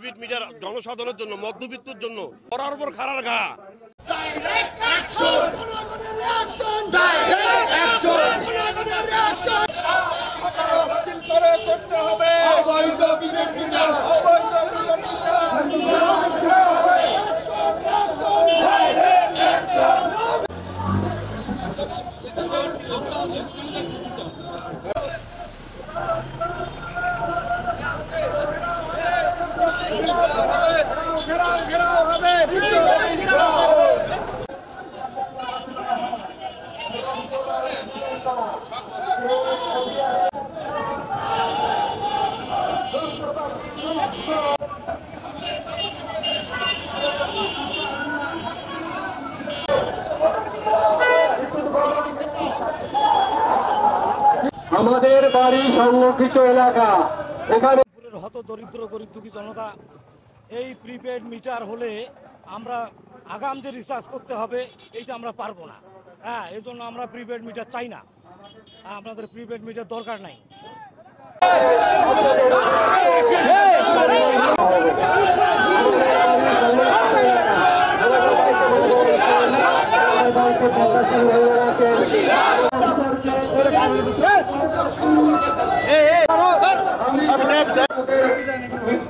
Prepaid metre জনসাধারণের জন্য মধ্যবিত্তের জন্য করার উপর খাড়ার ঘা। আমাদের বাড়ি সংরক্ষিত এলাকা, এখানে হত দরিদ্র গরিব দুঃখী জনতা এই প্রিপেড মিটার হলে আমরা আগাম যে রিচার্জ করতে হবে এইটা আমরা পারবো না। হ্যাঁ, এই জন্য আমরা প্রিপেড মিটার চাই না। আপনাদের প্রিপেড মিটার দরকার নাই।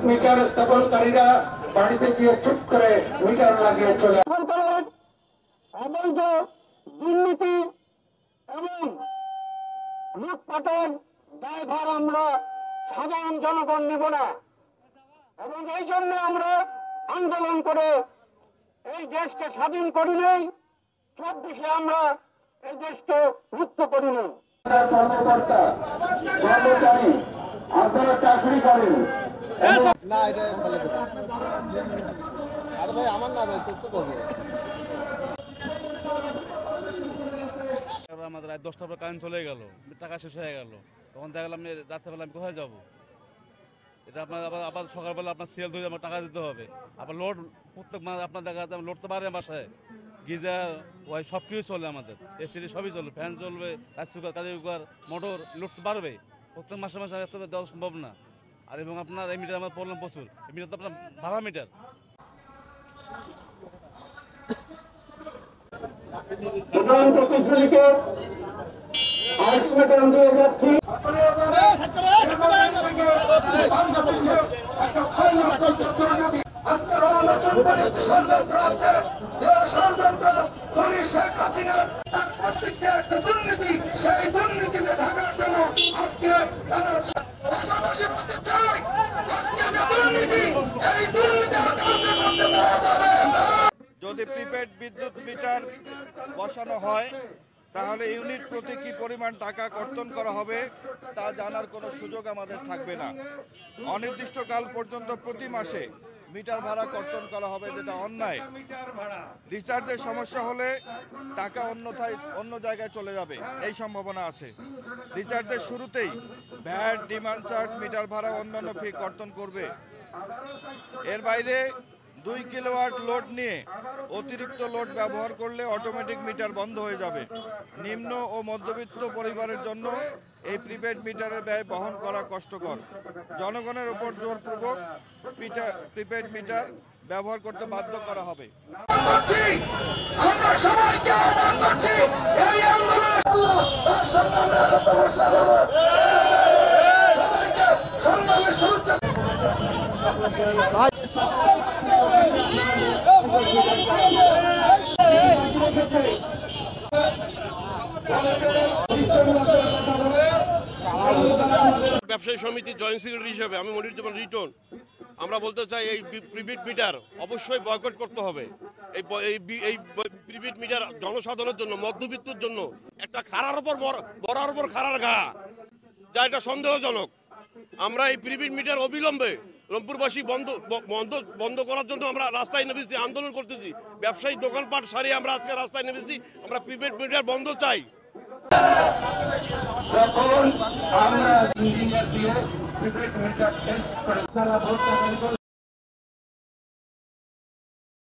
মিটার স্থাপনকারীরা বাড়িতে গিয়ে চুপ করে মিটার লাগিয়ে চলে অবৈধ দুর্নীতি এবং লুটপাটের দায়ভার আমরা সাধারণ জনগণ নেব না, এবং এই জন্য আমরা আন্দোলন করে এই দেশকে স্বাধীন করি নাই, 24-এ আমরা এই দেশকে মুক্ত করি নাই। কর্মকর্তা কর্মচারী আপনারা চাকরি করেন না, এটা আরে ভাই আমার না তো করবো। আমাদের রাত 10টার পর কারেন্ট চলে গেল, টাকা শেষ হয়ে গেল, তখন দেখা গেল আমি রাত্রেবেলা আমি কোথায় যাবো? এটা আপনার আবার সকালবেলা আপনার সেল ধরে আমার টাকা দিতে হবে। আবার লোড প্রত্যেক মাস আপনার দেখা যাচ্ছে লোড তো পারে বাসায়, গিজার ওয়াই সব কিছু চলে, আমাদের এসি সবই চলবে, ফ্যান চলবে, rice cooker, curry cooker, motor, load তো পারবে। প্রত্যেক মাসে মাসে এত দেওয়া সম্ভব না। আর এবং আপনার এই মিটার আমার প্রবলেম প্রচুর, এই মিটার তো আপনার ভাড়া মিটার। যদি প্রিপেড বিদ্যুৎ মিটার বসানো হয় তাহলে ইউনিট প্রতি কি পরিমাণ টাকা কর্তন করা হবে তা জানার কোনো সুযোগ আমাদের থাকবে না। অনির্দিষ্টকাল পর্যন্ত প্রতি মাসে মিটার ভাড়া কর্তন করা হবে, যেটা অন্যায়। রিচার্জের সমস্যা হলে টাকা অন্য জায়গায় চলে যাবে, এই সম্ভাবনা আছে। রিচার্জের শুরুতেই ভ্যাট, ডিমান্ড চার্জ, মিটার ভাড়া, অন্যান্য ফি কর্তন করবে। এর বাইরে 2 কিলোওয়াট লোড নিয়ে অতিরিক্ত লোড ব্যবহার করলে অটোমেটিক মিটার বন্ধ হয়ে যাবে। নিম্ন ও মধ্যবিত্ত পরিবারের জন্য এই প্রিপেড মিটারের ব্যয় বহন করা কষ্টকর। জনগণের উপর জোরপূর্বক প্রিপেড মিটার ব্যবহার করতে বাধ্য করা হবে। ব্যবসায়ী সমিতি জয়েন্ট সেক্রেটারি হিসেবে আমি মনিরুজ্জামান রিটন, আমরা বলতে চাই এই প্রিপেড মিটার অবশ্যই বয়কট করতে হবে। এই প্রিপেড মিটার জনসাধারণের জন্য মধ্যবিত্তের জন্য একটা খাড়ার উপর বড়ার উপর খাড়ার ঘা, যা এটা সন্দেহজনক। আমরা এই প্রিপেড মিটার অবিলম্বে রংপুরবাসী বন্ধ করার জন্য আমরা রাস্তায় নেমেছি, আন্দোলন করতেছি। ব্যবসায়ী দোকানপাট সারিয়ে আমরা আজকে রাস্তায় নেমেছি, আমরা প্রিপেড মিটার বন্ধ চাই। যখন আমরা ইঞ্জিনিয়ার দিয়ে প্রিপেড মিটার টেস্ট করে